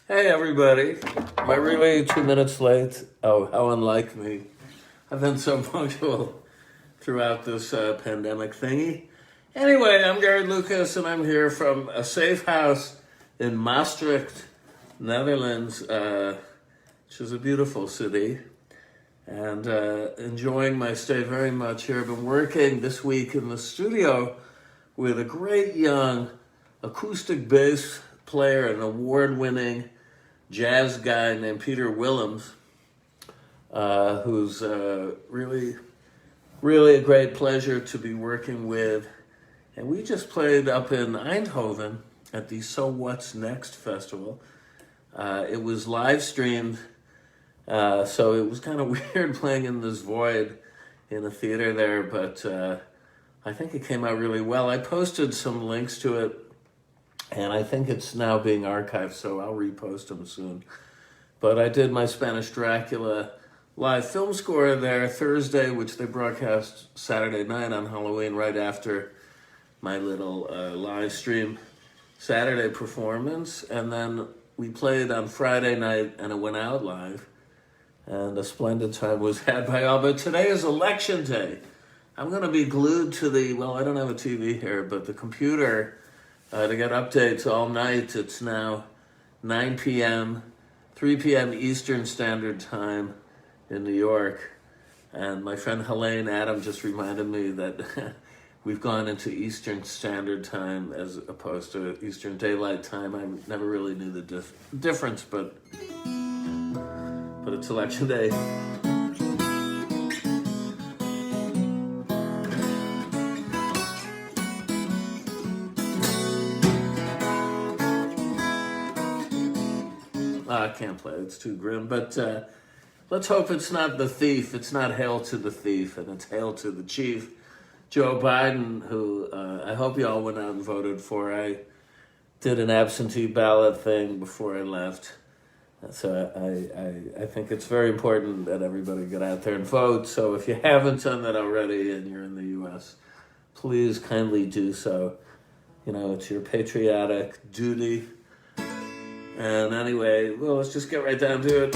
Hey everybody. Am I really 2 minutes late? Oh, how unlike me. I've been so punctual throughout this pandemic thingy. Anyway, I'm Gary Lucas and I'm here from a safe house in Maastricht, Netherlands, which is a beautiful city, and enjoying my stay very much here. I've been working this week in the studio with a great young acoustic bass player, an award-winning jazz guy named Peter Willems, who's really, really a great pleasure to be working with. And we just played up in Eindhoven at the So What's Next festival. It was live streamed, so it was kind of weird playing in this void in a theater there, but I think it came out really well. I posted some links to it, and I think it's now being archived, so I'll repost them soon. But I did my Spanish Dracula live film score there Thursday, which they broadcast Saturday night on Halloween right after my little live stream Saturday performance. And then we played on Friday night and it went out live. And a splendid time was had by all. But today is election day. I'm going to be glued to I don't have a TV here, but the computer to get updates all night. It's now 9 p.m., 3 p.m. Eastern Standard Time in New York. And my friend Helene Adam just reminded me that we've gone into Eastern Standard Time as opposed to Eastern Daylight Time. I never really knew the difference, but it's election day. I can't play, it's too grim, but let's hope it's not the thief. It's not hail to the thief, and it's hail to the chief, Joe Biden, who I hope you all went out and voted for. I did an absentee ballot thing before I left, so I think it's very important that everybody get out there and vote. So if you haven't done that already and you're in the U.S., please kindly do so. You know, it's your patriotic duty. And anyway, well, let's just get right down to it.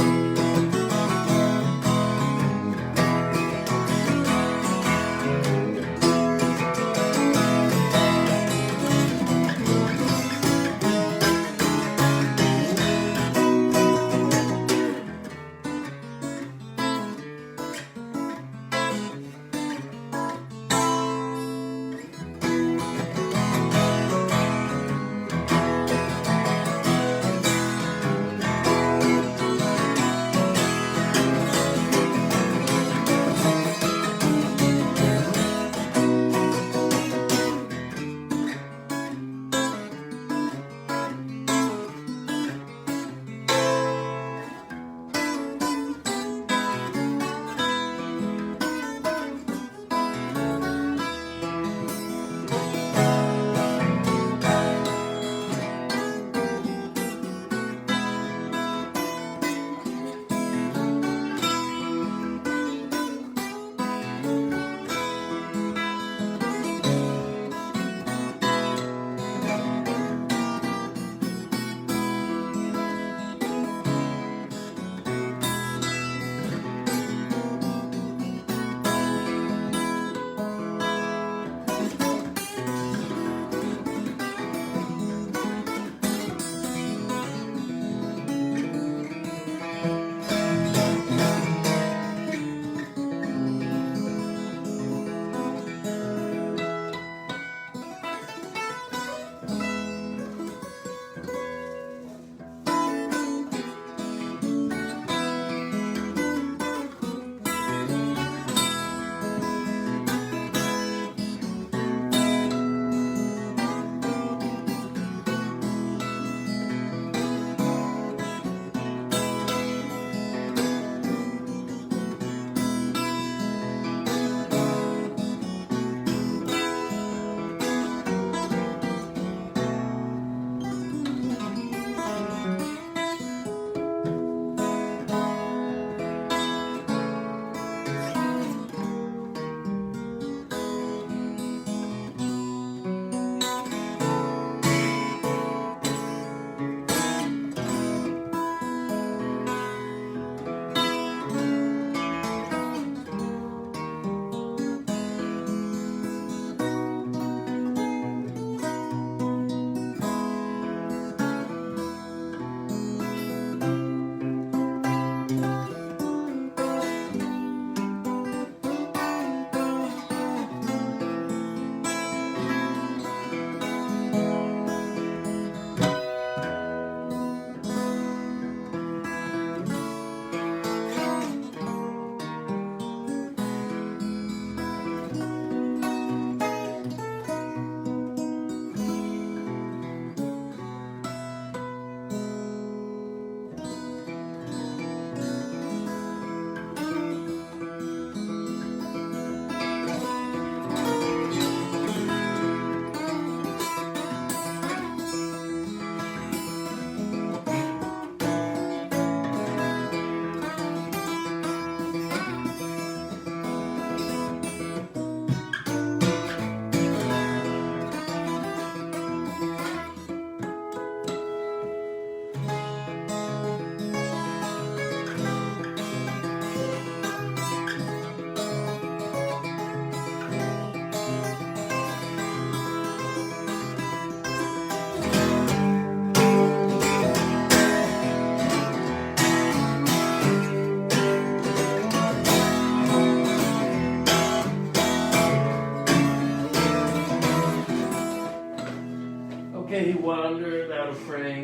wandered out of frame.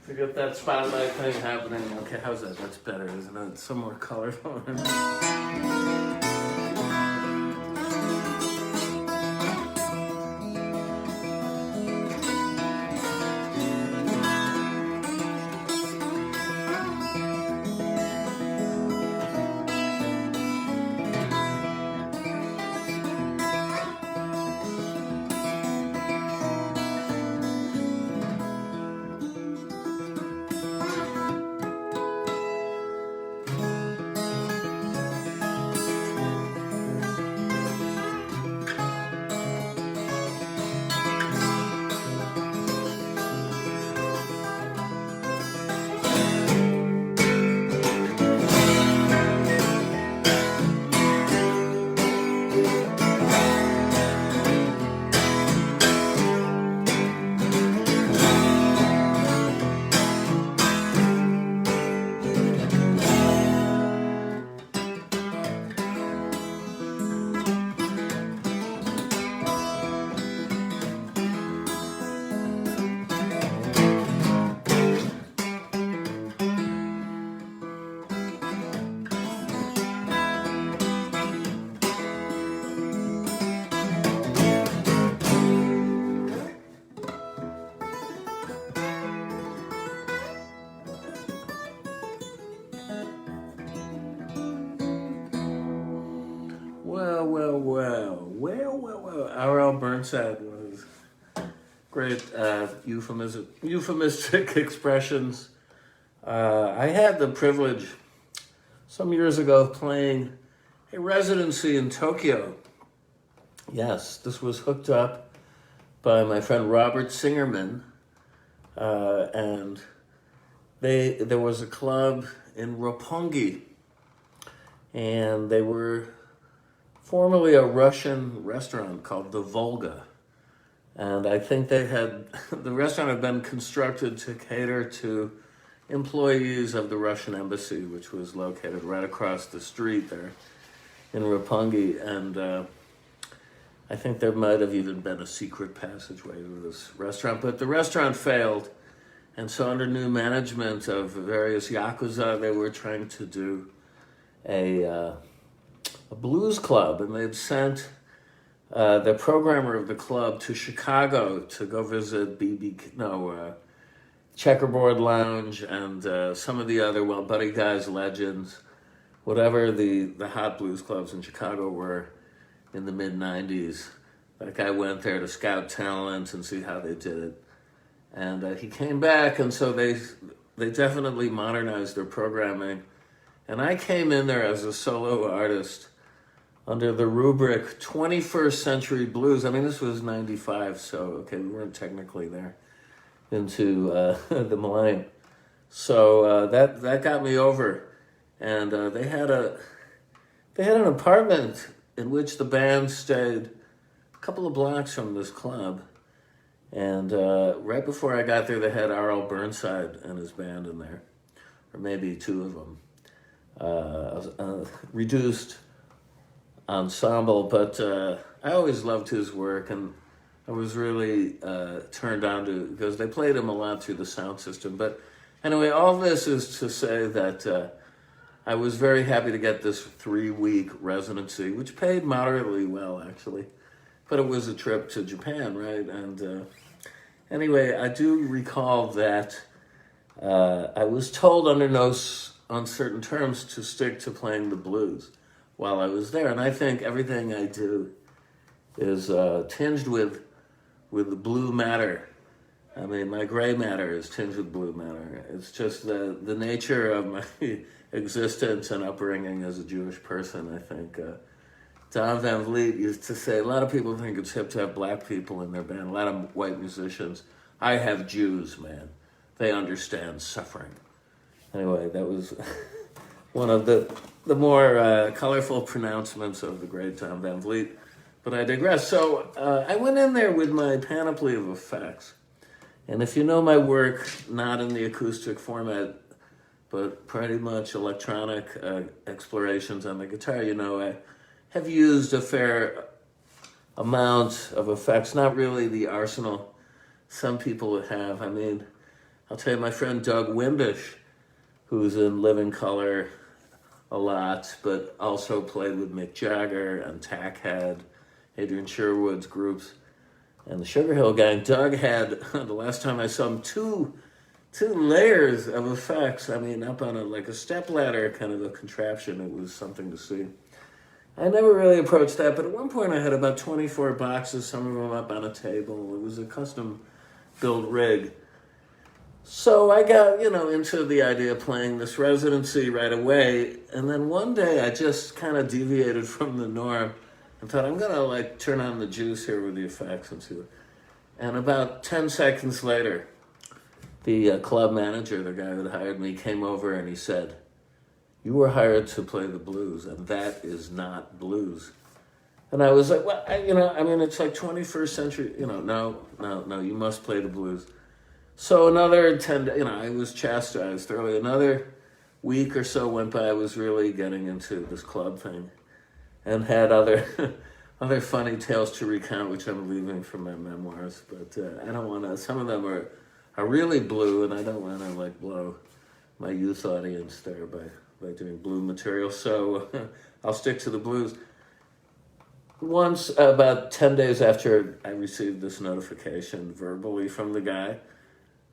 To get that spotlight thing happening. Okay, how's that? That's better, isn't it? Some more colorful. Well. R.L. Burnside was great euphemistic expressions. I had the privilege some years ago of playing a residency in Tokyo. Yes, this was hooked up by my friend Robert Singerman, and there was a club in Roppongi, and they were formerly a Russian restaurant called the Volga. And I think the restaurant had been constructed to cater to employees of the Russian embassy, which was located right across the street there in Roppongi. And I think there might have even been a secret passageway to this restaurant, but the restaurant failed. And so under new management of various Yakuza, they were trying to do a blues club, and they'd sent the programmer of the club to Chicago to go visit Checkerboard Lounge and some of the other Buddy Guy's Legends, whatever the hot blues clubs in Chicago were in the mid-90s. That guy went there to scout talent and see how they did it. And he came back, and so they definitely modernized their programming. And I came in there as a solo artist under the rubric 21st Century Blues. I mean, this was 95, so, okay, we weren't technically there into the millennium. So that got me over. And they had an apartment in which the band stayed a couple of blocks from this club. And right before I got there, they had R.L. Burnside and his band in there, or maybe two of them. Reduced ensemble, but I always loved his work, and I was really turned on to, because they played him a lot through the sound system. But anyway, all this is to say that I was very happy to get this 3-week residency, which paid moderately well, actually. But it was a trip to Japan, right? And anyway, I do recall that I was told under no uncertain terms to stick to playing the blues while I was there. And I think everything I do is tinged with the blue matter. I mean, my gray matter is tinged with blue matter. It's just the nature of my existence and upbringing as a Jewish person, I think. Don Van Vliet used to say, a lot of people think it's hip to have black people in their band, a lot of white musicians. I have Jews, man. They understand suffering. Anyway, that was one of the more colorful pronouncements of the great Don Van Vliet. But I digress. So I went in there with my panoply of effects. And if you know my work, not in the acoustic format, but pretty much electronic explorations on the guitar, you know, I have used a fair amount of effects, not really the arsenal some people would have. I mean, I'll tell you, my friend Doug Wimbish, who's in Living Color a lot, but also played with Mick Jagger and Tackhead, Adrian Sherwood's groups, and the Sugar Hill Gang. Doug had, the last time I saw him, two layers of effects. I mean, up on like a stepladder kind of a contraption. It was something to see. I never really approached that, but at one point I had about 24 boxes, some of them up on a table. It was a custom built rig. So I got, into the idea of playing this residency right away. And then one day I just kind of deviated from the norm and thought, I'm going to turn on the juice here with the effects and see what. And about 10 seconds later, the club manager, the guy that hired me, came over and he said, "You were hired to play the blues, and that is not blues." And I was like, well, it's like 21st century, no, you must play the blues. So another 10 days, I was chastised thoroughly. Another week or so went by. I was really getting into this club thing and had other other funny tales to recount, which I'm leaving for my memoirs. But I don't want to, some of them are really blue, and I don't want to blow my youth audience there by doing blue material. So I'll stick to the blues. Once, about 10 days after I received this notification verbally from the guy,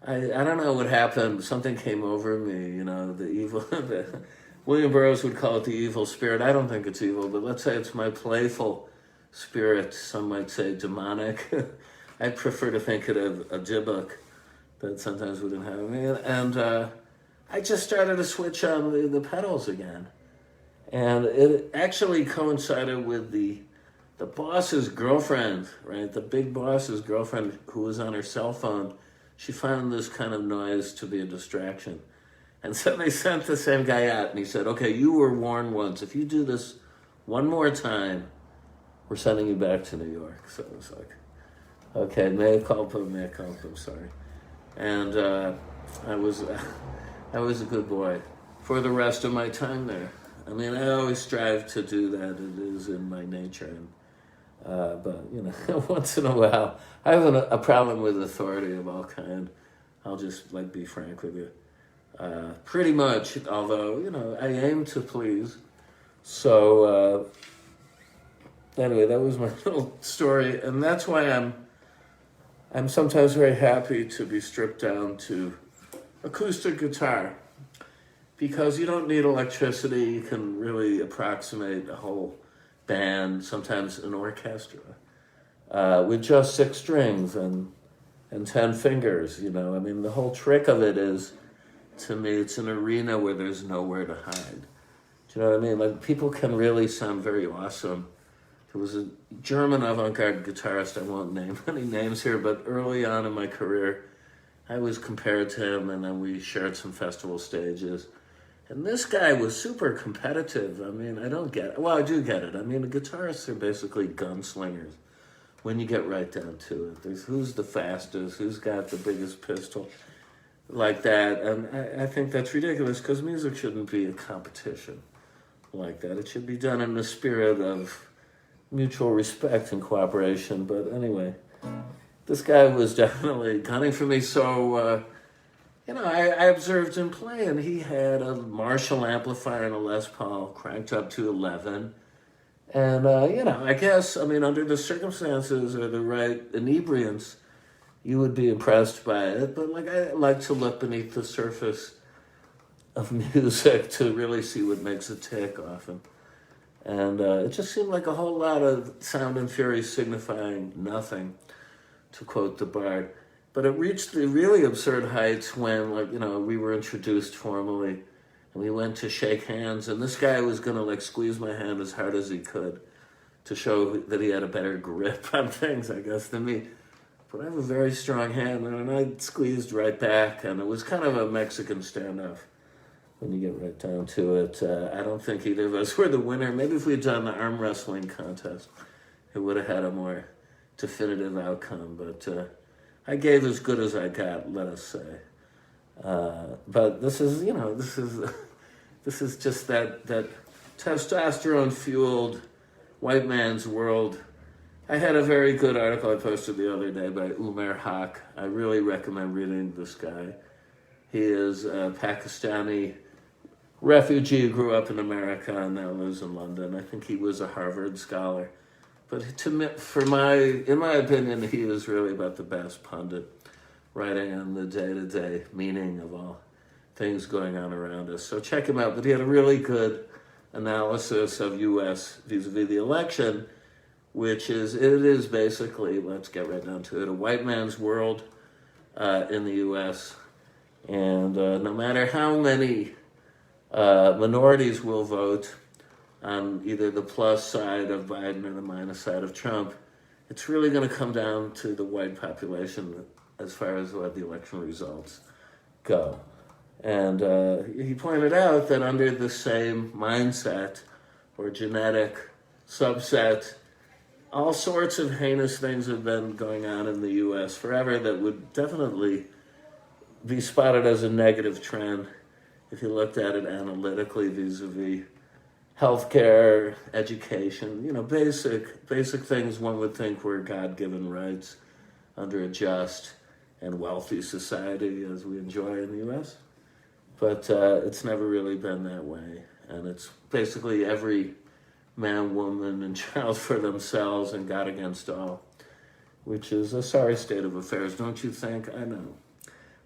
I don't know what happened. Something came over me, the evil, William Burroughs would call it the evil spirit. I don't think it's evil, but let's say it's my playful spirit. Some might say demonic. I prefer to think it of a Dybbuk that sometimes wouldn't have me. And I just started to switch on the pedals again. And it actually coincided with the boss's girlfriend, right? The big boss's girlfriend, who was on her cell phone. She found this kind of noise to be a distraction. And so they sent the same guy out, and he said, "Okay, you were warned once. If you do this one more time, we're sending you back to New York." So it was like, okay, mea culpa, I'm sorry. And I was a good boy for the rest of my time there. I mean, I always strive to do that. It is in my nature. And but once in a while, I have a problem with authority of all kind. I'll just be frank with you. Pretty much, although I aim to please. So anyway, that was my little story, and that's why I'm sometimes very happy to be stripped down to acoustic guitar, because you don't need electricity. You can really approximate a whole band, sometimes an orchestra, with just 6 strings and 10 fingers. The whole trick of it is, to me, it's an arena where there's nowhere to hide. Do you know what I mean? People can really sound very awesome. There was a German avant-garde guitarist, I won't name any names here, but early on in my career, I was compared to him, and then we shared some festival stages. And this guy was super competitive. I mean, I don't get it. Well, I do get it. I mean, the guitarists are basically gunslingers when you get right down to it. There's who's the fastest, who's got the biggest pistol, like that. And I think that's ridiculous, because music shouldn't be a competition like that. It should be done in the spirit of mutual respect and cooperation. But anyway, this guy was definitely gunning for me. So, I observed him play, and he had a Marshall amplifier and a Les Paul cranked up to 11. And, I guess, under the circumstances or the right inebriants, you would be impressed by it. But, I like to look beneath the surface of music to really see what makes it tick often. And it just seemed like a whole lot of sound and fury signifying nothing, to quote the Bard. But it reached the really absurd heights when, we were introduced formally, and we went to shake hands, and this guy was going to, squeeze my hand as hard as he could to show that he had a better grip on things, I guess, than me. But I have a very strong hand, and I squeezed right back, and it was kind of a Mexican standoff when you get right down to it. I don't think either of us were the winner. Maybe if we had done the arm wrestling contest, it would have had a more definitive outcome, but I gave as good as I got, let us say. But this is just that testosterone-fueled white man's world. I had a very good article I posted the other day by Umair Haq. I really recommend reading this guy. He is a Pakistani refugee who grew up in America and now lives in London. I think he was a Harvard scholar. But in my opinion, he is really about the best pundit, writing on the day-to-day meaning of all things going on around us. So check him out. But he had a really good analysis of U.S. vis-a-vis the election, it is basically, let's get right down to it, a white man's world in the U.S. And no matter how many minorities will vote on either the plus side of Biden or the minus side of Trump, it's really going to come down to the white population as far as what the election results go. And he pointed out that under the same mindset or genetic subset, all sorts of heinous things have been going on in the U.S. forever that would definitely be spotted as a negative trend if you looked at it analytically vis-a-vis healthcare, education, basic things one would think were God-given rights under a just and wealthy society as we enjoy in the U.S. But it's never really been that way. And it's basically every man, woman, and child for themselves and God against all, which is a sorry state of affairs, don't you think? I know.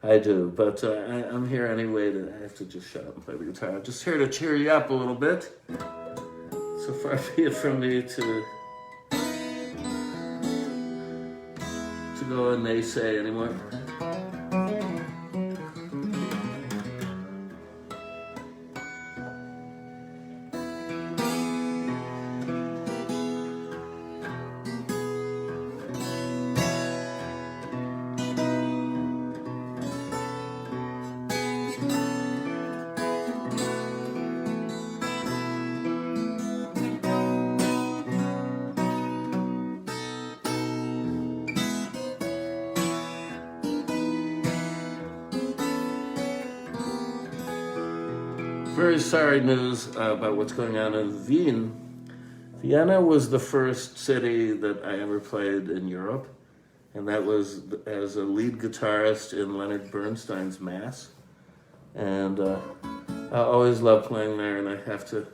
I do, but I'm here anyway. I have to just shut up and play the guitar. I'm just here to cheer you up a little bit. So far be it from me to go and naysay anymore. Very sorry news about what's going on in Wien. Vienna was the first city that I ever played in Europe, and that was as a lead guitarist in Leonard Bernstein's Mass. And I always love playing there, and I have to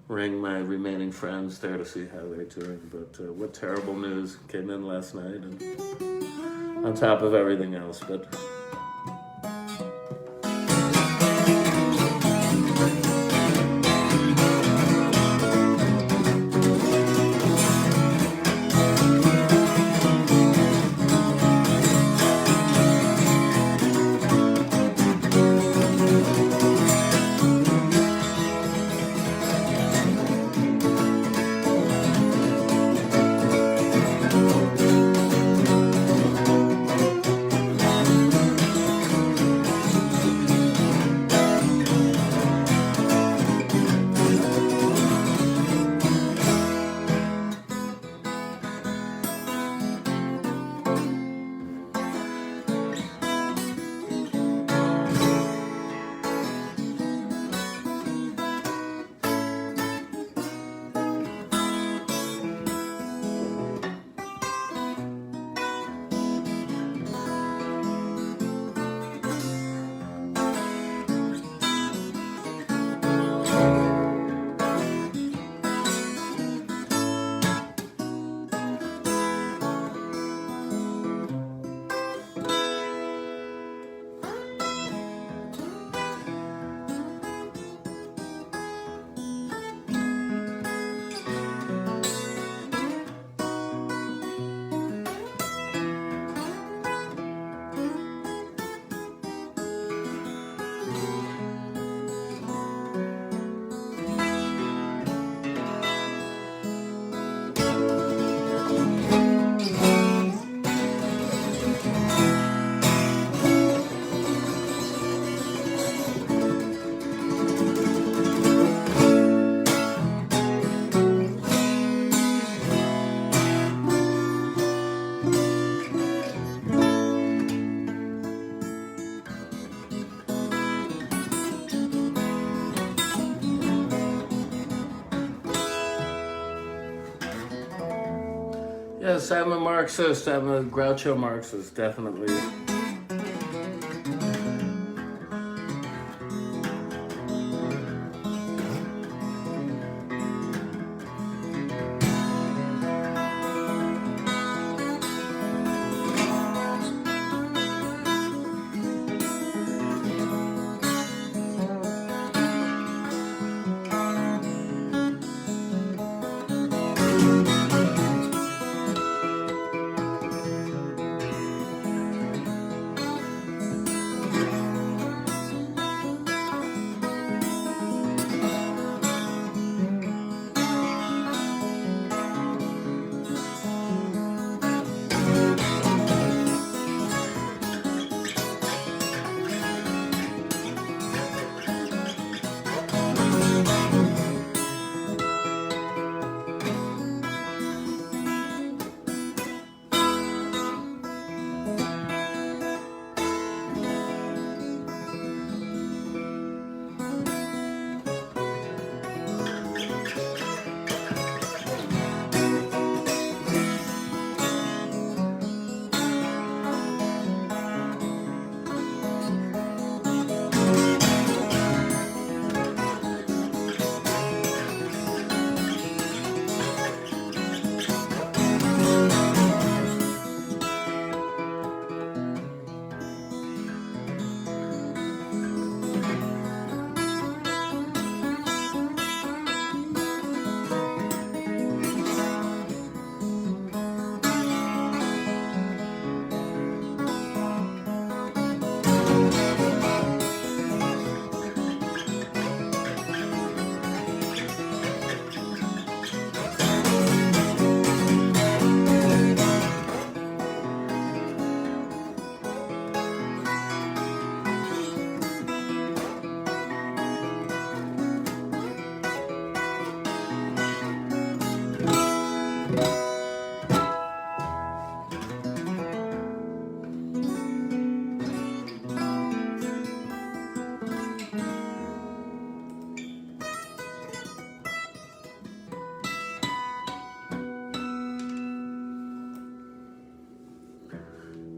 ring my remaining friends there to see how they're doing. But what terrible news came in last night, and on top of everything else. But Yes, I'm a Marxist. I'm a Groucho Marxist, definitely.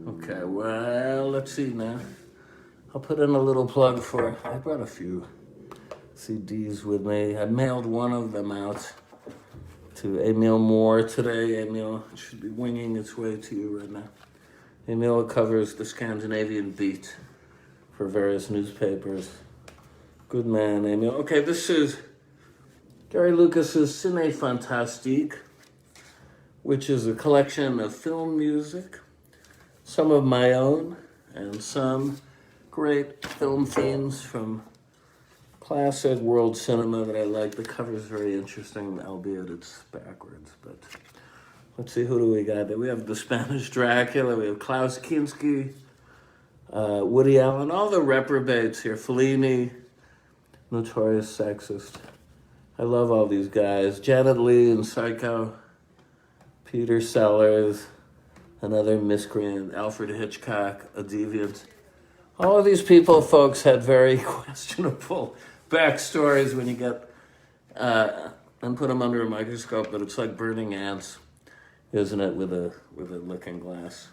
Okay, well, let's see now. I'll put in a little plug for, I brought a few CDs with me. I mailed one of them out to Emil Moore today. Emil should be winging its way to you right now. Emil covers the Scandinavian beat for various newspapers. Good man, Emil. Okay, this is Gary Lucas's Cine Fantastique, which is a collection of film music, some of my own, and some great film themes from classic world cinema that I like. The cover is very interesting, albeit it's backwards. But let's see, who do we got there? We have the Spanish Dracula, we have Klaus Kinski, Woody Allen, all the reprobates here, Fellini, notorious sexist. I love all these guys. Janet Leigh in Psycho, Peter Sellers, another miscreant, Alfred Hitchcock, a deviant. All of these people, folks, had very questionable backstories when you get and put them under a microscope, but it's like burning ants, isn't it, with a looking glass.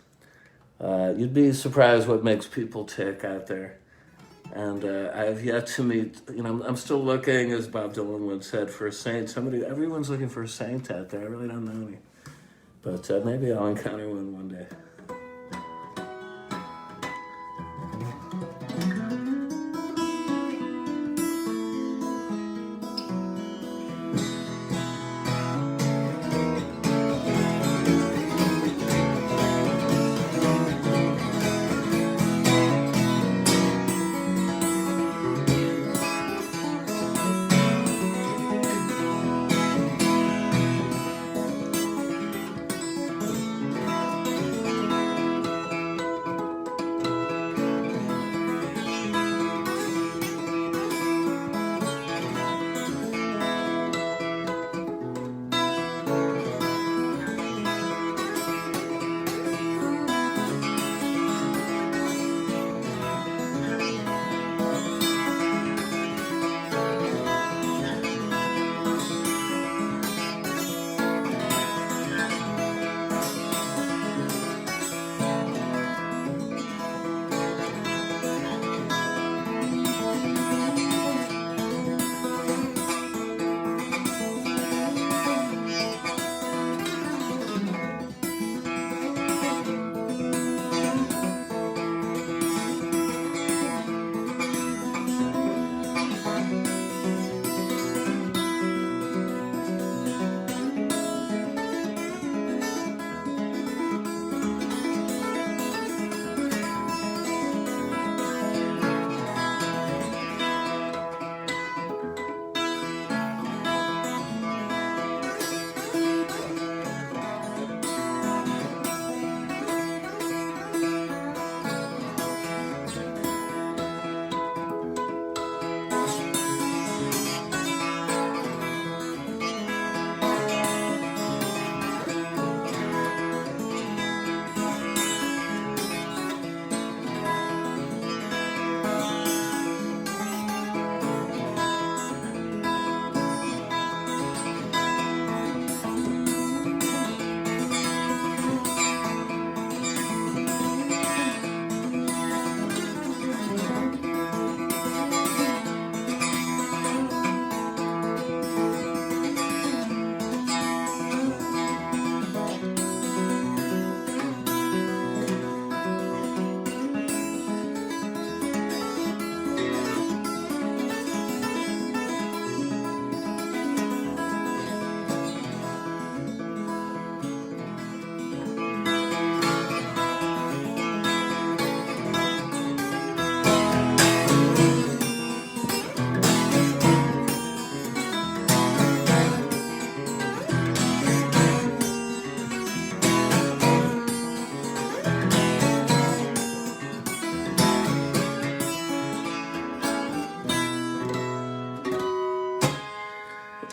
You'd be surprised what makes people tick out there. And I have yet to meet, I'm still looking, as Bob Dylan once said, for a saint. Everyone's looking for a saint out there. I really don't know any. But maybe I'll encounter one day.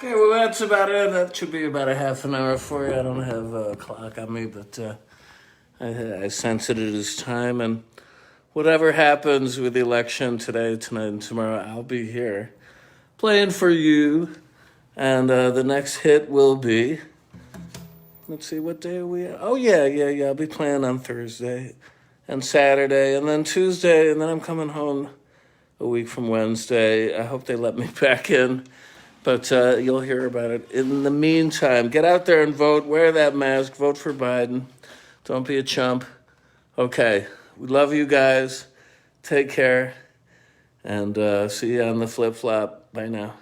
Okay, well, that's about it. That should be about a half an hour for you. I don't have a clock on me, but I sense it is time. And whatever happens with the election today, tonight, and tomorrow, I'll be here playing for you. And the next hit will be, let's see, what day are we at? Oh, yeah. I'll be playing on Thursday and Saturday and then Tuesday. And then I'm coming home a week from Wednesday. I hope they let me back in. But you'll hear about it. In the meantime, get out there and vote. Wear that mask. Vote for Biden. Don't be a chump. Okay. We love you guys. Take care. And see you on the flip-flop. Bye now.